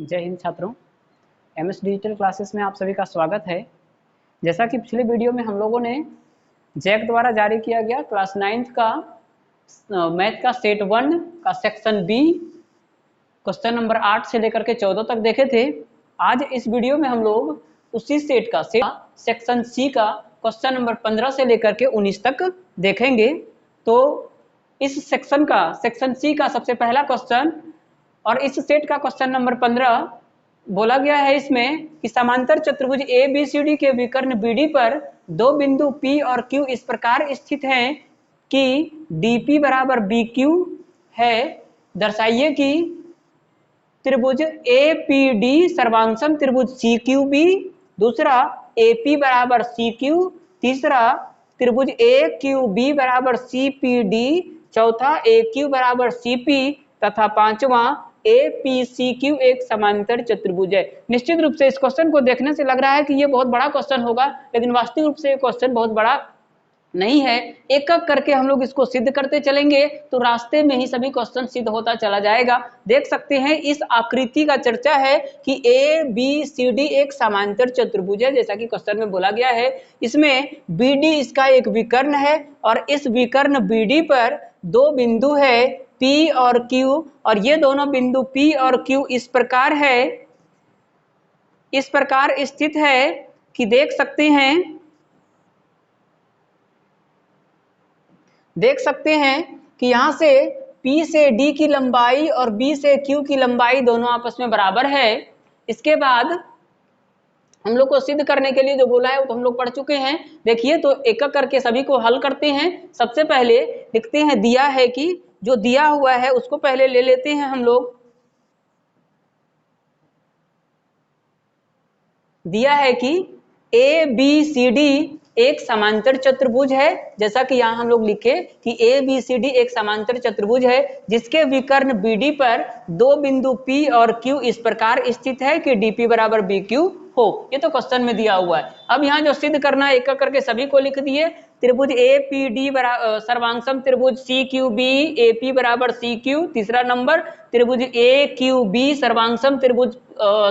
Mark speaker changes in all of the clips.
Speaker 1: जय हिंद छात्रों। MS digital classes में आप सभी का स्वागत है। जैसा कि पिछले वीडियो में हम लोगों ने जैक द्वारा जारी किया गया क्लास 9th का मैथ का सेट 1 का सेक्शन बी क्वेश्चन नंबर 8 से लेकर के 14 तक देखे थे। आज इस वीडियो में हम लोग उसी सेट का सेक्शन सी का क्वेश्चन नंबर 15 से लेकर के 19 तक देखेंगे। तो इस सेक्शन सी का सबसे पहला क्वेश्चन और इस सेट का क्वेश्चन नंबर 15 बोला गया है इसमें कि समांतर चतुर्भुज ABCD के विकर्ण BD पर दो बिंदु P और Q इस प्रकार स्थित हैं कि DP बराबर BQ है। दर्शाइए कि त्रिभुज APD सर्वांगसम त्रिभुज CQB, दूसरा AP बराबर CQ, तीसरा त्रिभुज AQB बराबर CPD, चौथा AQ बराबर CP तथा पांचवा APCQ एक समांतर चतुर्भुज है। निश्चित रूप से इस क्वेश्चन को देखने से लग रहा है कि ये बहुत बड़ा क्वेश्चन होगा, लेकिन वास्तविक रूप से ये क्वेश्चन बहुत बड़ा नहीं है। एक एक करके हम लोग इसको सिद्ध करते चलेंगे तो रास्ते में ही सभी क्वेश्चन सिद्ध होता चला जाएगा। देख सकते हैं इस आकृति का चर्चा है कि ABCD एक समांतर चतुर्भुज है, जैसा कि क्वेश्चन में बोला गया है। इसमें BD इसका एक विकर्ण है और इस विकर्ण BD पर दो बिंदु है P और Q, और ये दोनों बिंदु P और Q इस प्रकार स्थित है कि देख सकते हैं कि यहाँ से P से D की लंबाई और B से Q की लंबाई दोनों आपस में बराबर है। इसके बाद हम लोग को सिद्ध करने के लिए जो बोला है वो तो हम लोग पढ़ चुके हैं। देखिए तो एक एक करके सभी को हल करते हैं। सबसे पहले लिखते हैं दिया है कि जो दिया हुआ है उसको पहले ले लेते हैं हम लोग। दिया है कि ABCD एक समांतर चतुर्भुज है, जैसा कि यहाँ हम लोग लिखे कि ABCD एक समांतर चतुर्भुज है जिसके विकर्ण BD पर दो बिंदु P और Q इस प्रकार स्थित है कि DP बराबर BQ हो। ये तो क्वेश्चन में दिया हुआ है। अब यहाँ जो सिद्ध करना है एक एक करके सभी को लिख दिए। त्रिभुज APD सर्वांगसम त्रिभुज CQB AP बराबर CQ, तीसरा नंबर त्रिभुज AQB सर्वांगसम त्रिभुज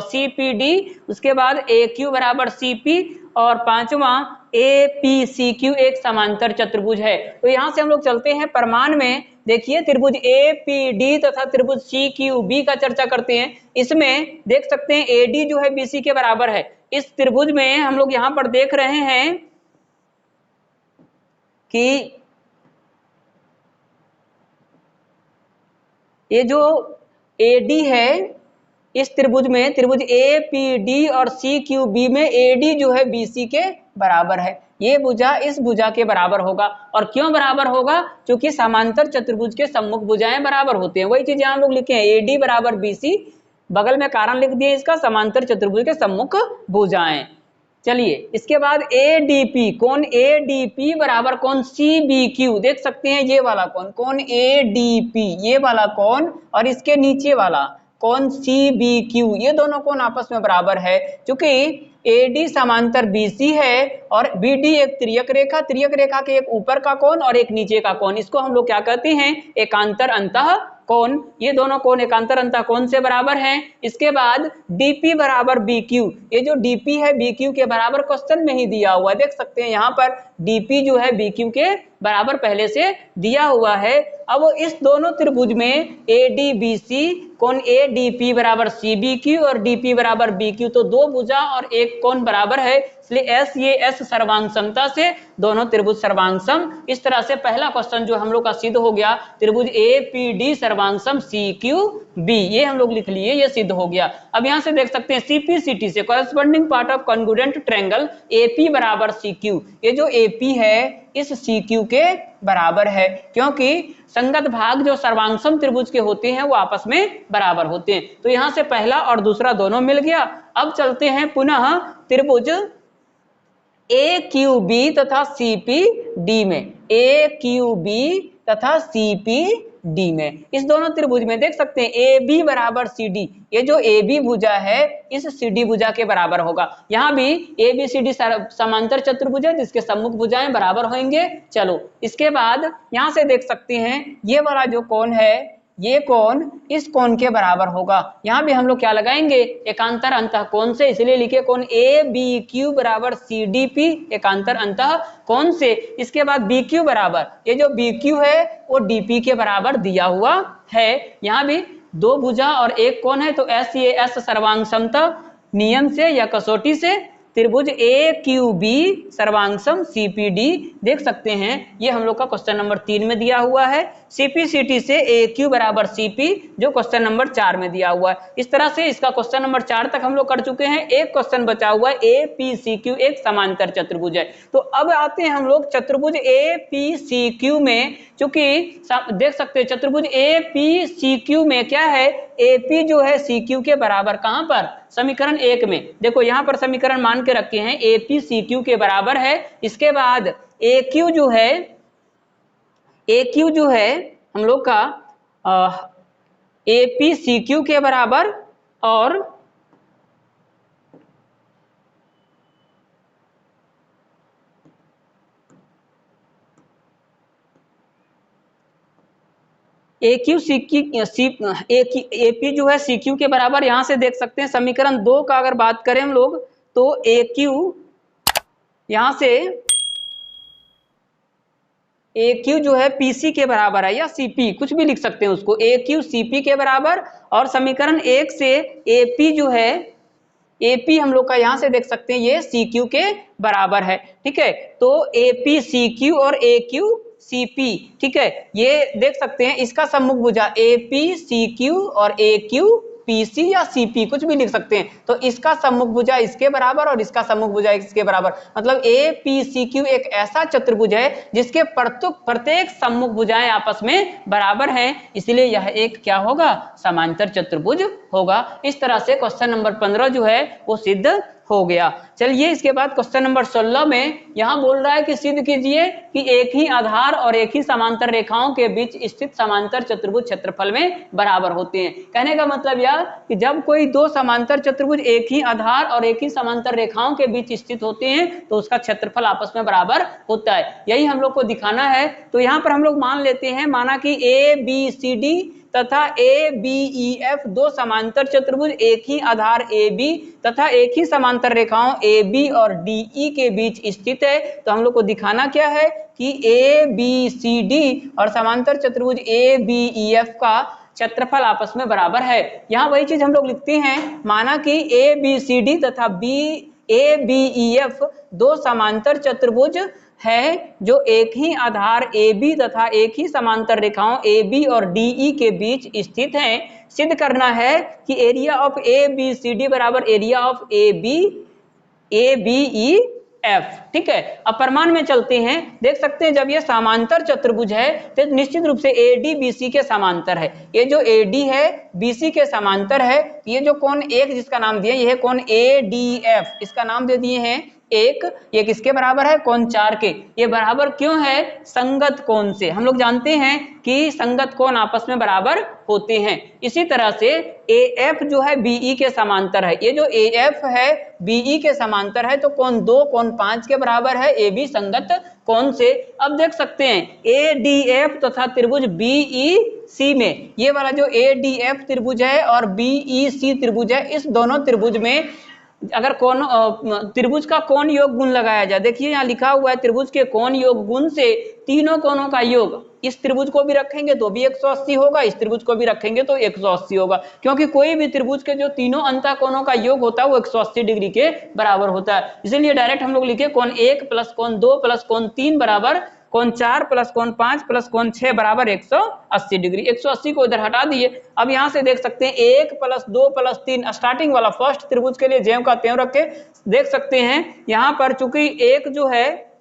Speaker 1: CPD, उसके बाद AQ बराबर CP, और पांचवा APCQ एक समांतर चतुर्भुज है। तो यहाँ से हम लोग चलते हैं प्रमाण में। देखिए त्रिभुज APD तथा त्रिभुज CQB का चर्चा करते हैं। इसमें देख सकते हैं AD जो है BC के बराबर है। इस त्रिभुज में हम लोग यहाँ पर देख रहे हैं कि ये जो AD है इस त्रिभुज में त्रिभुज APD और CQB में AD जो है BC के बराबर है। ये भुजा इस भुजा के बराबर होगा। और क्यों बराबर होगा? क्योंकि समांतर चतुर्भुज के सम्मुख भुजाएं बराबर होते हैं। वही चीज यहाँ हम लोग लिखे हैं AD बराबर BC, बगल में कारण लिख दिए इसका समांतर चतुर्भुज के सम्मुख भुजाएं। चलिए इसके बाद ADP कोण ADP बराबर कोण CBQ, देख सकते हैं ये वाला कोण ADP ये वाला कोण और इसके नीचे वाला कोण CBQ, ये दोनों कोण आपस में बराबर है। क्योंकि AD समांतर BC है और BD एक तिर्यक रेखा के एक ऊपर का कोण और एक नीचे का कोण, इसको हम लोग क्या कहते हैं? एकांतर अंतः कोण। ये दोनों कोण एकांतर अंतः कोण से बराबर हैं। इसके बाद DP बराबर BQ, ये जो DP है BQ के बराबर क्वेश्चन में ही दिया हुआ है। देख सकते हैं यहाँ पर DP जो है BQ के बराबर पहले से दिया हुआ है। अब इस दोनों त्रिभुज में ADBC कोण ADP बराबर CBQ और DP बराबर BQ, तो दो भुजा और एक कोण बराबर है, इसलिए S सर्वांग समता से दोनों त्रिभुज सर्वांगसम। इस तरह से पहला क्वेश्चन जो हम लोग का सिद्ध हो गया त्रिभुज APD सर्वांगसम CQB, ये हम लोग लिख लिए, ये सिद्ध हो गया। अब यहाँ से देख सकते हैं CPCT से corresponding part of congruent triangle AP बराबर CQ, ये जो AP है इस CQ के बराबर है, क्योंकि संगत भाग जो सर्वांगसम त्रिभुज के होते हैं वो आपस में बराबर होते हैं। तो यहाँ से पहला और दूसरा दोनों मिल गया। अब चलते हैं पुनः त्रिभुज AQB तथा CPD में, AQB तथा CPD में, इस दोनों त्रिभुज में देख सकते हैं AB बराबर CD, ये जो AB भुजा है इस CD भुजा के बराबर होगा। यहाँ भी ABCD समांतर चतुर्भुज है जिसके सम्मुख भुजाएं बराबर होंगे। चलो इसके बाद यहाँ से देख सकते हैं ये वाला जो कोण है ये कोण इस कोण के बराबर होगा। यहाँ भी हम लोग क्या लगाएंगे, एकांतर अंतः कोण से, इसलिए लिखे कोण ए बी क्यू बराबर सी डी पी, एकांतर अंतः कोण से। इसके बाद बी क्यू बराबर, ये जो बी क्यू है वो डी पी के बराबर दिया हुआ है। यहाँ भी दो भुजा और एक कोण है, तो एस ये एस सर्वांग समता नियम से या कसौटी से त्रिभुज ए क्यू बी सर्वांगसम सीपीडी देख सकते हैं। ये हम लोग का क्वेश्चन नंबर 3 में दिया हुआ है। सीपीसीटी से ए क्यू बराबर सीपी जो क्वेश्चन नंबर 4 में दिया हुआ है। इस तरह से इसका क्वेश्चन नंबर 4 तक हम लोग कर चुके हैं। एक क्वेश्चन बचा हुआ है, ए पी सी क्यू एक समांतर चतुर्भुज है। तो अब आते हैं हम लोग चतुर्भुज ए पी सी क्यू में, चूंकि देख सकते हैं चतुर्भुज ए पी सी क्यू में क्या है, एपी जो है सी क्यू के बराबर, कहां पर, समीकरण 1 में। देखो यहां पर समीकरण मान के रखे हैं, एपी सी क्यू के बराबर है। इसके बाद ए क्यू जो है हम लोग का एपी सी क्यू के बराबर, और एपी जो है सी क्यू के बराबर। यहां से देख सकते हैं समीकरण 2 का अगर बात करें हम लोग, तो ए क्यू, यहां से ए क्यू जो है पीसी के बराबर है, या सीपी कुछ भी लिख सकते हैं उसको, ए क्यू सीपी के बराबर। और समीकरण 1 से एपी जो है, एपी हम लोग का यहां से देख सकते हैं ये सी क्यू के बराबर है। ठीक है, तो एपी सी क्यू और ए क्यू सीपी, ठीक है, ये देख सकते हैं इसका सम्मुख भुजा एपी सी क्यू और ए क्यू पीसी या सीपी कुछ भी लिख सकते हैं। तो इसका सम्मुख भुजा इसके बराबर और इसका सम्मुख भुजा इसके बराबर, मतलब ए पी सी क्यू एक ऐसा चतुर्भुज है जिसके प्रत्येक सम्मुख भुजाएं आपस में बराबर हैं, इसलिए यह एक क्या होगा, समांतर चतुर्भुज होगा। इस तरह से क्वेश्चन नंबर 15 जो है वो सिद्ध हो गया। चलिए इसके बाद क्वेश्चन नंबर 16 में यहां बोल रहा है कि सिद्ध कीजिए कि एक ही आधार और एक ही समांतर रेखाओं के बीच स्थित समांतर चतुर्भुज क्षेत्रफल में बराबर होते हैं। कहने का मतलब यह कि जब कोई दो समांतर चतुर्भुज एक ही आधार और एक ही समांतर रेखाओं के बीच स्थित होते हैं तो उसका क्षेत्रफल आपस में बराबर होता है, यही हम लोग को दिखाना है। तो यहाँ पर हम लोग मान लेते हैं, माना कि ए बी सी डी तथा ए बी ई एफ दो समांतर चतुर्भुज एक ही आधार ए बी तथा एक ही समांतर रेखाओं ए बी और डी ई के बीच स्थित है। तो हम लोग को दिखाना क्या है कि ए बी सी डी और समांतर चतुर्भुज ए बी ई एफ का क्षेत्रफल आपस में बराबर है। यहाँ वही चीज हम लोग लिखते हैं, माना कि ए बी सी डी तथा ए बी ई एफ दो समांतर चतुर्भुज है जो एक ही आधार ए बी तथा एक ही समांतर रेखाओं ए बी और डी ई के बीच स्थित हैं। सिद्ध करना है कि area of A B C D बराबर area of A B E F. ठीक है, अब प्रमाण में चलते हैं। देख सकते हैं जब ये समांतर चतुर्भुज है तो निश्चित रूप से ए डी बी सी के समांतर है। ये जो ए डी है बी सी के समांतर है। ये जो कोण एक जिसका नाम दिया यह कोण ए डी एफ, इसका नाम दे दिए हैं एक, ये किसके बराबर है, कोण 4 के। ये बराबर क्यों है, संगत कोण से। हम लोग जानते हैं कि संगत कोण आपस में बराबर होते हैं। इसी तरह से ए एफ जो है बीई के समांतर है। ये जो ए एफ है बीई के समांतर है, तो कोण 2 कोण 5 के बराबर है ए बी संगत कोण से। अब देख सकते हैं ए डी एफ तथा त्रिभुज बीई सी में, ये वाला जो ए डी एफ त्रिभुज है और बीई सी त्रिभुज है, इस दोनों त्रिभुज में अगर कोण त्रिभुज का कोण योग गुण लगाया जाए, देखिए यहाँ लिखा हुआ है त्रिभुज के कोण योग गुण से तीनों कोणों का योग, इस त्रिभुज को भी रखेंगे तो भी 180 होगा, इस त्रिभुज को भी रखेंगे तो 180 होगा, क्योंकि कोई भी त्रिभुज के जो तीनों अंतः कोणों का योग होता है वो 180 डिग्री के बराबर होता है। इसीलिए डायरेक्ट हम लोग लिखे कोण 1 प्लस कोण 2 प्लस कोण 3 बराबर कोण 4 प्लस कोण 5 प्लस कोण 6 बराबर 180 डिग्री। 180 को इधर हटा दिए। अब यहां से देख सकते हैं 1 प्लस 2 प्लस 3 स्टार्टिंग वाला फर्स्ट त्रिभुज के लिए ज्यों का त्यों रखे। देख सकते हैं यहां पर चूंकि 1 जो है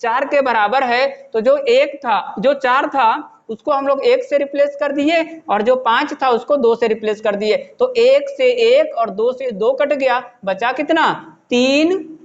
Speaker 1: 4 के बराबर है, तो जो 1 था जो 4 था उसको हम लोग 1 से रिप्लेस कर दिए और जो 5 था उसको 2 से रिप्लेस कर दिए। तो 1 से 1 और 2 से 2 कट गया, बचा कितना 3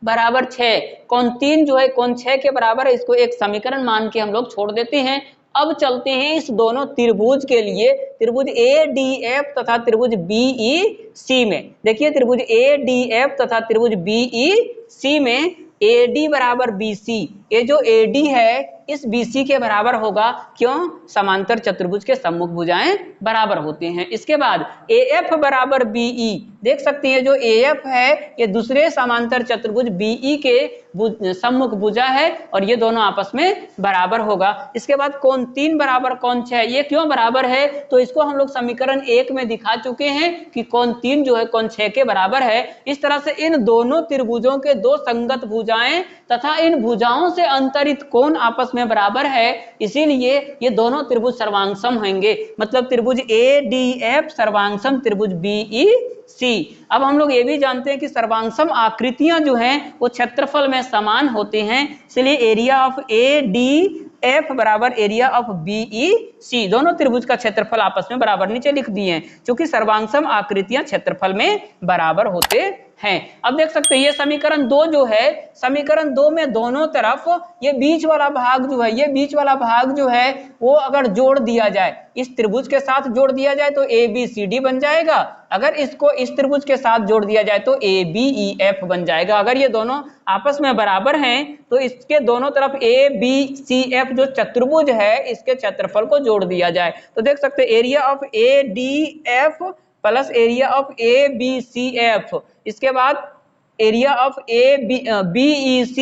Speaker 1: बराबर 6। कोण 3 जो है कोण 6 के बराबर है, इसको एक समीकरण मान के हम लोग छोड़ देते हैं। अब चलते हैं इस दोनों त्रिभुज के लिए, त्रिभुज ए डी एफ तथा त्रिभुज बीई सी में। देखिए त्रिभुज ए डी एफ तथा त्रिभुज बीई सी में ए डी बराबर बी सी, ये जो ए डी है इस BC के बराबर होगा। क्यों? समांतर चतुर्भुज के सम्मुख भुजाएं बराबर होते हैं। इसके बाद AF बराबर BE, देख सकते हैं जो AF है ये दूसरे समांतर चतुर्भुज BE के सम्मुख भुजा है और ये दोनों आपस में बराबर होगा। इसके बाद कोण 3 बराबर कोण 6, ये क्यों बराबर है? तो इसको हम लोग समीकरण 1 में दिखा चुके हैं कि कोण 3 जो है कोण 6 के बराबर है। इस तरह से इन दोनों त्रिभुजों के दो संगत भुजाएं तथा इन भुजाओं से अंतरित कोण आपस में बराबर है, इसीलिए ये दोनों त्रिभुज सर्वांगसम होंगे। मतलब त्रिभुज ADF सर्वांगसम त्रिभुज BEC। अब हम लोग ये भी जानते हैं कि सर्वांगसम आकृतियां जो हैं वो क्षेत्रफल में समान होते हैं, इसलिए एरिया ऑफ ADF बराबर एरिया ऑफ BEC, दोनों त्रिभुज का क्षेत्रफल आपस में बराबर नीचे लिख दिए हैं, क्योंकि सर्वांगसम आकृतियां क्षेत्रफल में बराबर होते हैं। अब देख सकते हैं ये समीकरण 2 जो है, समीकरण 2 में दोनों तरफ ये बीच वाला भाग जो है, ये बीच वाला भाग जो है वो अगर जोड़ दिया जाए, इस त्रिभुज के साथ जोड़ दिया जाए तो ABCD बन जाएगा। अगर इसको इस त्रिभुज के साथ जोड़ दिया जाए तो ABEF बन जाएगा। अगर ये दोनों आपस में बराबर हैं तो इसके दोनों तरफ ABCF जो चतुर्भुज है इसके क्षेत्रफल को जोड़ दिया जाए तो देख सकते हैं area of ADF plus area of ABCF, इसके बाद area of BEC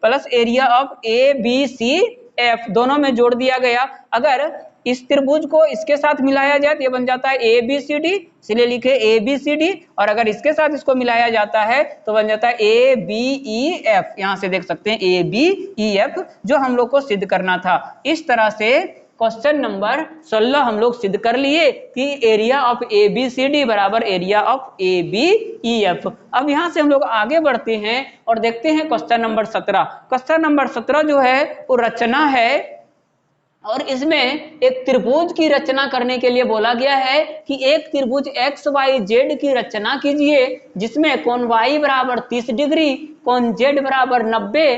Speaker 1: plus area of ABCF दोनों में जोड़ दिया गया। अगर इस त्रिभुज को इसके साथ मिलाया जाए तो ये बन जाता है ABCD, इसलिए लिखे ABCD, और अगर इसके साथ इसको मिलाया जाता है तो बन जाता है ABEF। यहां से देख सकते हैं ABEF जो हम लोग को सिद्ध करना था। इस तरह से क्वेश्चन नंबर 16 हम लोग सिद्ध कर लिए कि एरिया ऑफ ABCD बराबर एरिया ऑफ ABEF। अब यहां से हम लोग आगे बढ़ते हैं और देखते हैं क्वेश्चन नंबर 17। क्वेश्चन नंबर 17 जो है वो रचना है और इसमें एक त्रिभुज की रचना करने के लिए बोला गया है कि एक त्रिभुज XYZ की रचना कीजिए जिसमें कोण Y बराबर 30 डिग्री, कोण Z बराबर 90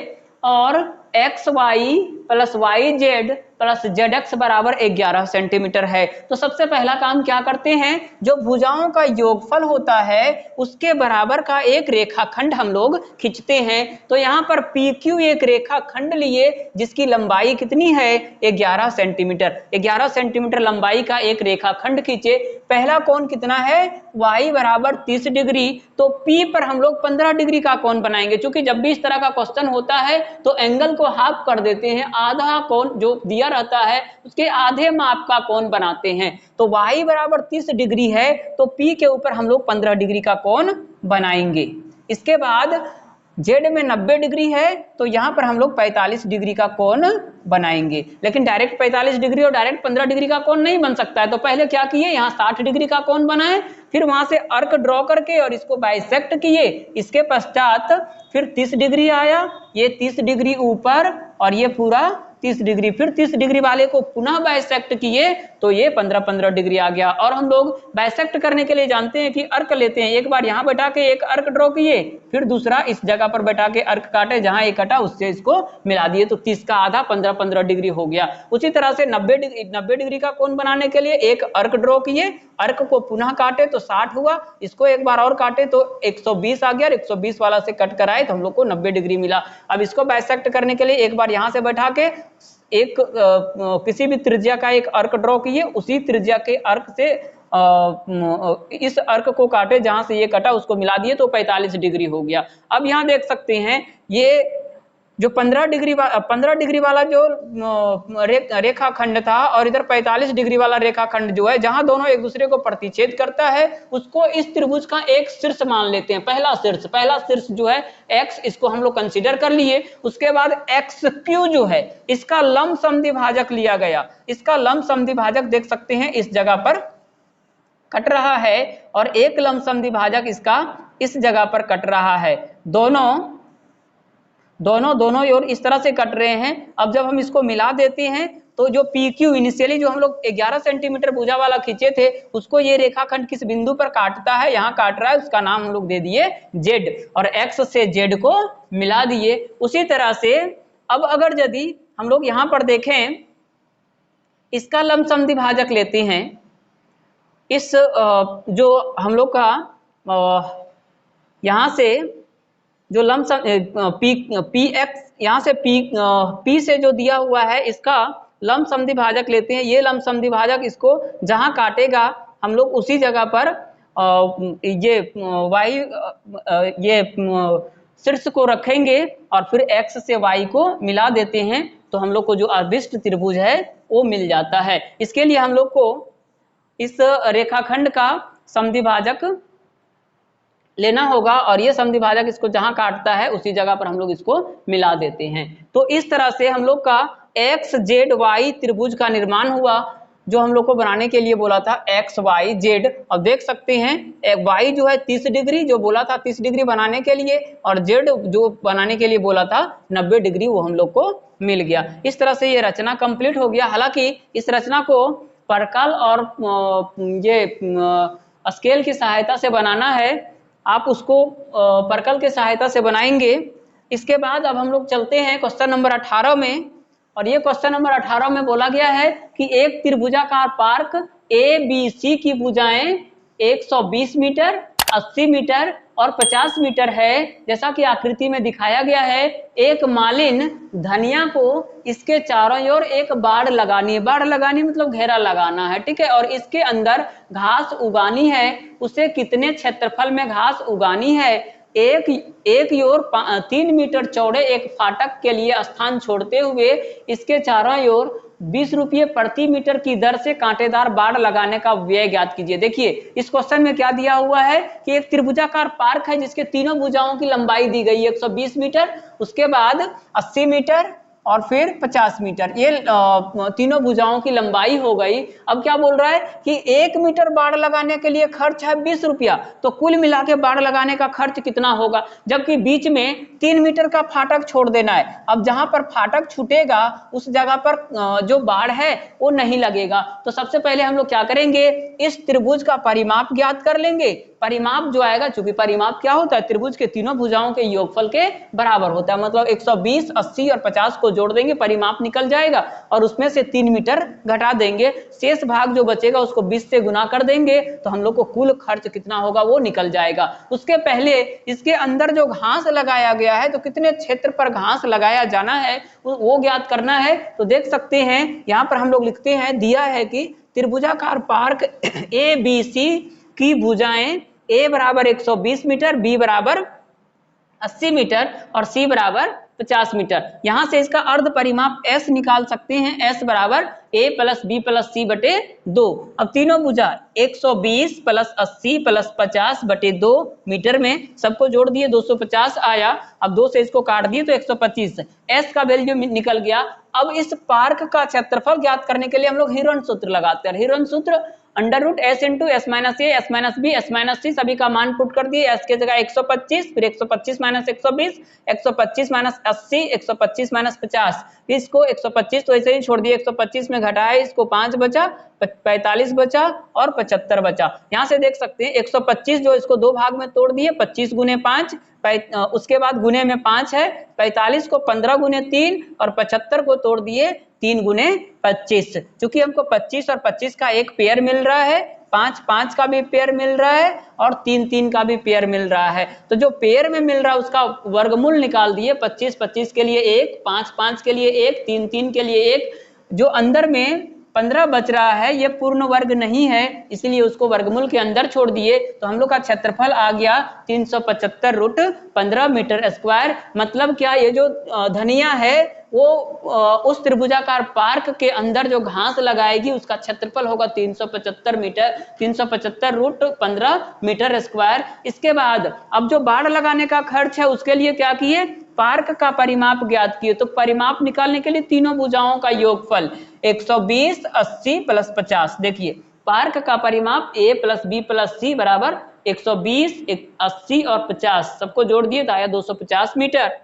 Speaker 1: और XY plus YZ plus ZX बराबर 11 सेंटीमीटर है। तो सबसे पहला काम क्या करते हैं, जो भुजाओं का योगफल होता है उसके बराबर का एक रेखाखंड हम लोग खींचते हैं। तो यहाँ पर PQ एक रेखाखंड लिए जिसकी लंबाई कितनी है 11 सेंटीमीटर, 11 सेंटीमीटर लंबाई का एक रेखाखंड खींचे। पहला कोण कितना है Y बराबर 30 डिग्री, तो P पर हम लोग 15 डिग्री का कोण बनाएंगे। क्योंकि जब भी इस तरह का क्वेश्चन होता है तो एंगल को हाफ कर देते हैं, आधा कोण जो दिया रहता है उसके आधे माप का कोण बनाते हैं। तो Y बराबर 30 डिग्री है तो P के ऊपर हम लोग 15 डिग्री का कोण बनाएंगे। इसके बाद Z में 90 डिग्री है तो यहाँ पर हम लोग 45 डिग्री का कोण बनाएंगे। लेकिन डायरेक्ट 45 डिग्री और डायरेक्ट 15 डिग्री का कोण नहीं बन सकता है, तो पहले क्या किए, यहाँ 60 डिग्री का कोण बनाए, फिर वहां से अर्क ड्रॉ करके और इसको बाइसेक्ट किए। इसके पश्चात फिर 30 डिग्री आया, ये 30 डिग्री ऊपर और ये पूरा 30 डिग्री, फिर 30 डिग्री वाले को पुनः बाइसेक्ट किए तो ये 15-15 डिग्री आ गया। और हम लोग बाइसेक्ट करने के लिए जानते हैं कि अर्क लेते हैं, एक बार यहाँ बैठा के एक अर्क ड्रॉ किए, फिर दूसरा इस जगह पर बैठा के अर्क काटे, जहां एक कटा उससे इसको मिला दिए, तो 30 का आधा 15-15 डिग्री हो गया। उसी तरह से 90 डिग्री का कोण बनाने के लिए एक अर्क ड्रॉ किए, अर्क को पुनः काटे तो 60 हुआ, इसको एक बार और काटे तो 120 आ गया, 120 वाला से कट कराए तो हम लोग को 90 डिग्री मिला। अब इसको बाइसेक्ट करने के लिए एक बार यहां से बैठा के एक किसी भी त्रिज्या का एक अर्क ड्रॉ किए, उसी त्रिज्या के अर्क से इस अर्क को काटे, जहां से ये कटा उसको मिला दिए तो 45 डिग्री हो गया। अब यहां देख सकते हैं ये जो 15 डिग्री वाला जो रेखाखंड था और इधर 45 डिग्री वाला रेखाखंड जो है, जहां दोनों एक दूसरे को प्रतिच्छेद करता है, उसको इस त्रिभुज का एक शीर्ष मान लेते हैं। पहला शीर्ष जो है x, इसको हम लोग कंसीडर कर लिए। उसके बाद XQ जो है इसका लंब समद्विभाजक लिया गया। इसका लंब समद्विभाजक देख सकते हैं इस जगह पर कट रहा है और एक लंब समद्विभाजक इसका इस जगह पर कट रहा है। दोनों ओर इस तरह से कट रहे हैं। अब जब हम इसको मिला देते हैं तो जो PQ इनिशियली जो हम लोग 11 सेंटीमीटर भुजा वाला खींचे थे उसको ये रेखाखंड किस बिंदु पर काटता है, यहाँ काट रहा है, उसका नाम हम लोग दे दिए Z, और X से Z को मिला दिए। उसी तरह से अब अगर यदि हम लोग यहाँ पर देखें, इसका लंब समद्विभाजक लेते हैं, इस जो हम लोग का यहाँ से जो लमसम पी एक्स यहाँ से पी से जो दिया हुआ है इसका लमसम भाजक लेते हैं। ये लमसम भाजक इसको जहां काटेगा हम लोग उसी जगह पर ये वाई ये शीर्ष को रखेंगे और फिर एक्स से वाई को मिला देते हैं तो हम लोग को जो अभिष्ट त्रिभुज है वो मिल जाता है। इसके लिए हम लोग को इस रेखाखंड का समद्विभाजक लेना होगा और ये समद्विभाजक इसको जहां काटता है उसी जगह पर हम लोग इसको मिला देते हैं। तो इस तरह से हम लोग का एक्स जेड वाई त्रिभुज का निर्माण हुआ जो हम लोग को बनाने के लिए बोला था एक्स वाई जेड। अब देख सकते हैं वाई जो है 30 डिग्री जो बोला था 30 डिग्री बनाने के लिए और जेड जो बनाने के लिए बोला था 90 डिग्री वो हम लोग को मिल गया। इस तरह से ये रचना कंप्लीट हो गया। हालांकि इस रचना को परकल और ये स्केल की सहायता से बनाना है, आप उसको परकल की सहायता से बनाएंगे। इसके बाद अब हम लोग चलते हैं क्वेश्चन नंबर 18 में और ये क्वेश्चन नंबर 18 में बोला गया है कि एक त्रिभुजाकार पार्क ए बी सी की भुजाएं 120 मीटर 80 मीटर और 50 मीटर है जैसा कि आकृति में दिखाया गया है। एक मालिन धनिया को इसके चारों ओर एक बाड़ लगानी है, बाड़ लगानी मतलब घेरा लगाना है, ठीक है, और इसके अंदर घास उगानी है। उसे कितने क्षेत्रफल में घास उगानी है? एक ओर 3 मीटर चौड़े एक फाटक के लिए स्थान छोड़ते हुए इसके चारों ओर 20 रुपये प्रति मीटर की दर से कांटेदार बाड़ लगाने का व्यय ज्ञात कीजिए। देखिए इस क्वेश्चन में क्या दिया हुआ है कि एक त्रिभुजाकार पार्क है जिसके तीनों भुजाओं की लंबाई दी गई है 120 मीटर, उसके बाद 80 मीटर और फिर 50 मीटर, ये तीनों भुजाओं की लंबाई हो गई। अब क्या बोल रहा है कि 1 मीटर बाड़ लगाने के लिए खर्च है 20 रुपया, तो कुल मिला के बाड़ लगाने का खर्च कितना होगा? जबकि बीच में 3 मीटर का फाटक छोड़ देना है। अब जहां पर फाटक छूटेगा उस जगह पर जो बाड़ है वो नहीं लगेगा। तो सबसे पहले हम लोग क्या करेंगे, इस त्रिभुज का परिमाप ज्ञात कर लेंगे। परिमाप जो आएगा, चूंकि परिमाप क्या होता है, त्रिभुज के तीनों भुजाओं के योगफल के बराबर होता है, मतलब 120, 80 और 50 को जोड़ देंगे, परिमाप निकल जाएगा और उसमें से 3 मीटर घटा देंगे, शेष भाग जो बचेगा उसको 20 से गुना कर देंगे तो हम लोग को कुल खर्च कितना होगा वो निकल जाएगा। उसके पहले इसके अंदर जो घास लगाया गया है तो कितने क्षेत्र पर घास लगाया जाना है वो ज्ञात करना है। तो देख सकते हैं यहाँ पर हम लोग लिखते हैं, दिया है कि त्रिभुजाकार पार्क ए बी सी की भुजाएं ए बराबर 120 मीटर, बी बराबर 80 मीटर और सी बराबर 50 मीटर। यहां से इसका अर्ध परिमाप S निकाल सकते हैं, S बराबर A plus B plus C बटे 2। अब तीनों भुजा 120 प्लस 80 प्लस 50 बटे 2 मीटर में सबको जोड़ दिए 250 आया। अब 2 से इसको काट दिए तो 125, S का वैल्यू निकल गया। अब इस पार्क का क्षेत्रफल ज्ञात करने के लिए हम लोग हिरोन सूत्र लगाते हैं। हिरोन सूत्र under root S into S minus A S minus B S minus C, सभी का मान पुट कर दिए। एस के जगह 125, फिर 125 माइनस 120, 125 माइनस 80, 125 माइनस 50, इसको 125 तो ऐसे ही छोड़ दिए, 125 में घटाया इसको 5 बचा, 45 बचा और 75 बचा। यहाँ से देख सकते हैं 125 जो इसको दो भाग में तोड़ दिए, 25 गुने 5, उसके बाद गुने में 5 है, 45 को 15 गुने 3 और 75 को तोड़ दिए 3 गुने 25। चूंकि हमको 25 और 25 का एक पेयर मिल रहा है, 5 5 का भी पेयर मिल रहा है और 3 3 का भी पेयर मिल रहा है, तो जो पेयर में मिल रहा है उसका वर्गमूल निकाल दिए। 25 25 के लिए 1, 5 5 के लिए 1, 3 3 के लिए 1, जो अंदर में 15 बच रहा है ये पूर्ण वर्ग नहीं है, इसलिए उसको वर्गमूल के अंदर छोड़ दिए। तो हम लोग का क्षेत्रफल आ गया 375 रूट 15 मीटर स्क्वायर। मतलब क्या, ये जो धनिया है वो उस त्रिभुजाकार पार्क के अंदर जो घास लगाएगी उसका क्षेत्रफल होगा 375 रूट 15 मीटर स्क्वायर। इसके बाद अब जो बाड़ लगाने का खर्च है उसके लिए क्या किए, पार्क का परिमाप ज्ञात किए। तो परिमाप निकालने के लिए तीनों भुजाओं का योगफल 120, 80 प्लस 50। देखिए पार्क का परिमाप a प्लस बी प्लस सी बराबर 120, 80 और 50, सबको जोड़ दिए तो आया 250 मीटर।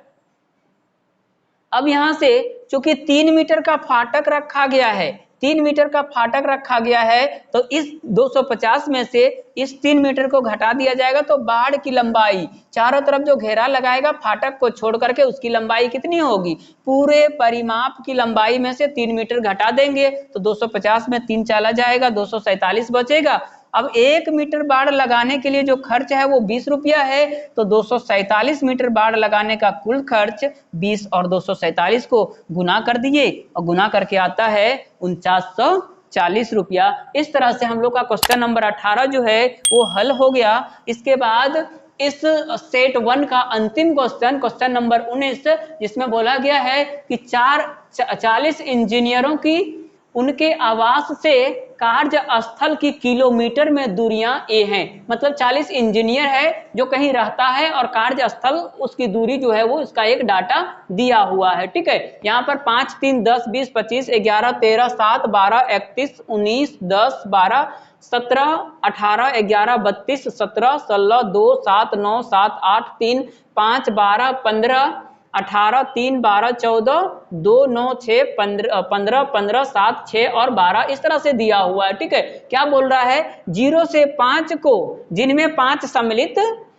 Speaker 1: अब यहां से चूंकि 3 मीटर का फाटक रखा गया है, 3 मीटर का फाटक रखा गया है, तो इस 250 में से इस 3 मीटर को घटा दिया जाएगा तो बाड़ की लंबाई चारों तरफ जो घेरा लगाएगा फाटक को छोड़ करके उसकी लंबाई कितनी होगी, पूरे परिमाप की लंबाई में से 3 मीटर घटा देंगे तो 250 में 3 चला जाएगा, 247 बचेगा। अब 1 मीटर बाड़ लगाने के लिए जो खर्च है वो 20 रुपया है, तो 247 मीटर बाड़ लगाने का कुल खर्च 20 और 247 को गुना कर दिए और गुना करके आता है 4940 रुपया। इस तरह से हम लोग का क्वेश्चन नंबर 18 जो है वो हल हो गया। इसके बाद इस सेट 1 का अंतिम क्वेश्चन, क्वेश्चन नंबर 19, जिसमें बोला गया है कि 40 इंजीनियरों की उनके आवास से कार्य स्थल की किलोमीटर में दूरियां ए हैं। मतलब 40 इंजीनियर है जो कहीं रहता है और कार्य स्थल उसकी दूरी जो है वो इसका एक डाटा दिया हुआ है। ठीक है, यहाँ पर 5, 3, 10, 20, 25, 11, 13, 7, 12, 31, 19, 10, 12, 17, 18, 11, 32, 17, 16, 2, 7, 9, 7, 8, 3, 5, 12, 15, 18, 3, 12, 14, 2, 9, 6, 15, 15, 7, 6 और 12 इस तरह से दिया हुआ है। ठीक है, क्या बोल रहा है, 0 से 5 को, जिनमें 5 सम्मिलित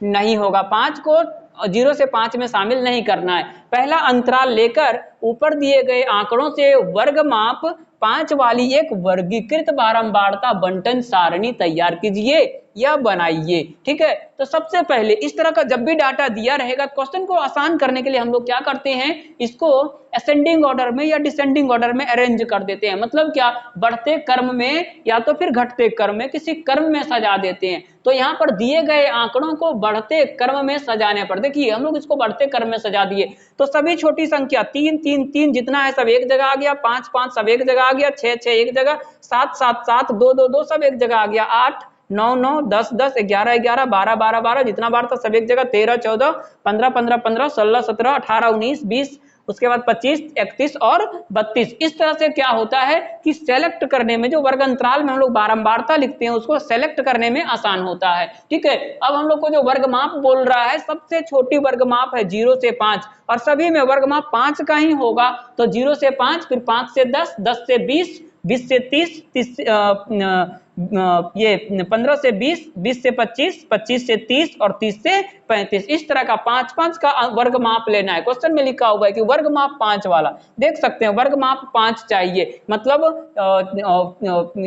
Speaker 1: नहीं होगा, 5 को 0 से 5 में शामिल नहीं करना है। पहला अंतराल लेकर ऊपर दिए गए आंकड़ों से वर्ग माप 5 वाली एक वर्गीकृत बारंबारता बंटन सारणी तैयार कीजिए या बनाइए। ठीक है, तो सबसे पहले इस तरह का जब भी डाटा दिया रहेगा, क्वेश्चन को आसान करने के लिए हम लोग क्या करते हैं, इसको असेंडिंग ऑर्डर में या डिसेंडिंग ऑर्डर में अरेंज कर देते हैं। मतलब क्या, बढ़ते क्रम में या तो फिर घटते क्रम में, किसी क्रम में सजा देते हैं। तो यहाँ पर दिए गए आंकड़ों को बढ़ते क्रम में सजाने पर, देखिए हम लोग इसको बढ़ते क्रम में सजा दिए, तो सभी छोटी संख्या 3, 3, 3 जितना है सब एक जगह आ गया, 5, 5 सब एक जगह आ गया, 6, 6 एक जगह, 7, 7, 7, 2, 2, 2 सब एक जगह आ गया, 8, 9, 9, 10, 10, 11, 11, 12, 12, 12 जितना बार था सब एक जगह, 13, 14, 15, 15, 15, 16, 17, 18, 19, 20, उसके बाद 25, 31 और 32। इस तरह से क्या होता है कि सेलेक्ट करने में, जो वर्ग अंतराल में हम लोग बारंबारता लिखते हैं उसको सेलेक्ट करने में आसान होता है। ठीक है, अब हम लोग को जो वर्ग माप बोल रहा है, सबसे छोटी वर्ग माप है 0 से 5 और सभी में वर्ग माप 5 का ही होगा। तो 0 से 5, फिर 5 से 10, 10 से 20, 20 से 30, 30 ये 15 से 20, 20 से 25, 25 से 30 और 30 से 35। इस तरह का 5-5 का वर्ग माप लेना है। क्वेश्चन में लिखा हुआ है कि वर्ग माप 5 वाला, देख सकते हैं वर्ग माप 5 चाहिए। मतलब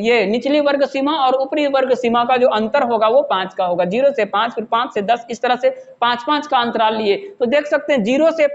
Speaker 1: ये निचली वर्ग सीमा और ऊपरी वर्ग सीमा का जो अंतर होगा वो 5 का होगा। 0 से 5, फिर 5 से 10, इस तरह से 5-5 का अंतराल लिए। तो देख सकते हैं 0 से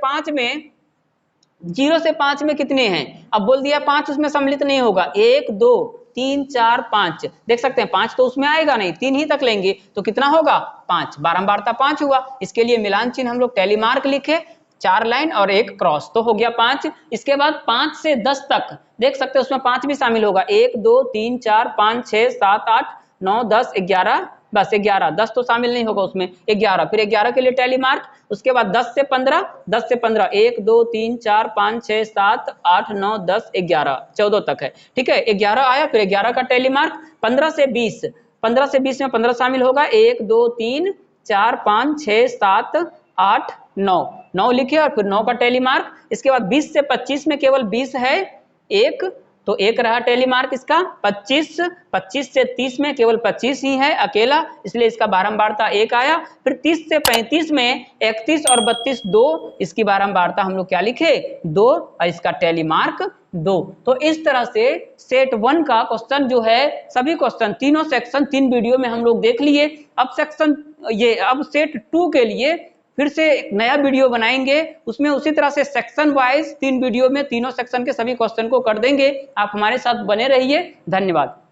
Speaker 1: 5 में कितने हैं, अब बोल दिया 5 उसमें सम्मिलित नहीं होगा, 1, 2, 3, 4, 5, देख सकते हैं 5 तो उसमें आएगा नहीं, 3 ही तक लेंगे तो कितना होगा 5, बारंबारता 5 हुआ। इसके लिए मिलान चिन्ह हम लोग टैली मार्क लिखे, 4 लाइन और 1 क्रॉस, तो हो गया 5। इसके बाद 5 से 10 तक देख सकते हैं उसमें 5 भी शामिल होगा, 1, 2, 3, 4, 5, 6, 7, 8, 9, 10, 11, बस 11, 10 तो शामिल नहीं होगा उसमें, 11, फिर 11 के लिए टैली मार्क। उसके बाद 10 से 15, 10 से 15, 1, 2, 3, 4, 5, 6, 7, 8, 9, 10, 11, 14 तक है। ठीक है, 11 आया, फिर 11 का टैली मार्क। 15 से 20, 15 से 20 में 15 शामिल होगा, 1, 2, 3, 4, 5, 6, 7, 8, 9, 9 लिखे और फिर 9 का टैली मार्क। इसके बाद 20 से 25 में केवल 20 है, 1, तो 1 रहा टैली मार्क इसका। 25, 25 से 30 में केवल 25 ही है अकेला, इसलिए इसका बारंबारता 1 आया। फिर 30 से 35 में 31 और 32, 2, इसकी बारंबारता हम लोग क्या लिखे, 2, और इसका टैली मार्क 2। तो इस तरह से सेट 1 का क्वेश्चन जो है, सभी क्वेश्चन तीनों सेक्शन 3 वीडियो में हम लोग देख लिए। अब सेट 2 के लिए फिर से एक नया वीडियो बनाएंगे, उसमें उसी तरह से सेक्शन वाइज 3 वीडियो में तीनों सेक्शन के सभी क्वेश्चन को कर देंगे। आप हमारे साथ बने रहिए, धन्यवाद।